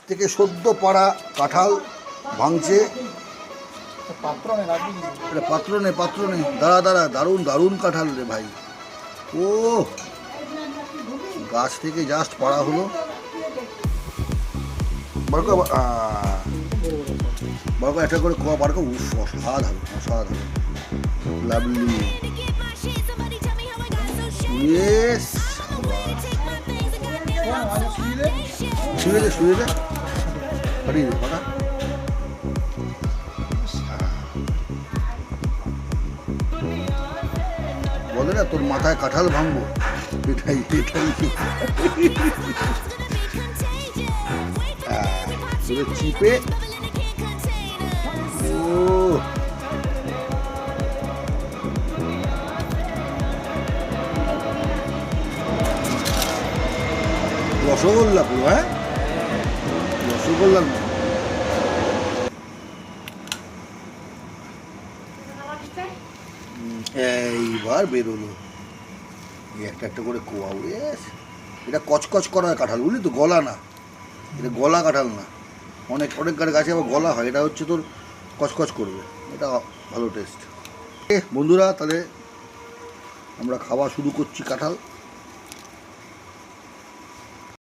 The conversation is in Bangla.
থেকে সদ্য পাড়া কাঁঠাল ভাঙছে। পাত্র নেই দাঁড়া দারুণ দারুণ কাঁঠাল রে ভাই। ও গাছ থেকে জাস্ট পাড়া হলো। বারকো একটা করে কোয়া বারকো। উফ, অসাধারণ অসাধারণ, লাভলি। শুয়ে দে হারিয়ে দে কথা। বলে না তোর মাথায় কাঁঠাল ভাঙবো, এটাই চিপে। ও রসগোল্লা পুরো, হ্যাঁ রসগোল্লার মতো। এইবার বেরোলো একটা একটা করে কোয়া উড়ে। এটা কচকচ করা কাঁঠাল, বুঝলি তো, গলা না, এটা গলা কাঁঠাল না। অনেক গাছে আবার গলা হয়, এটা হচ্ছে তোর কচকচ করবে, এটা ভালো টেস্ট। বন্ধুরা তাহলে আমরা খাওয়া শুরু করছি কাঁঠাল।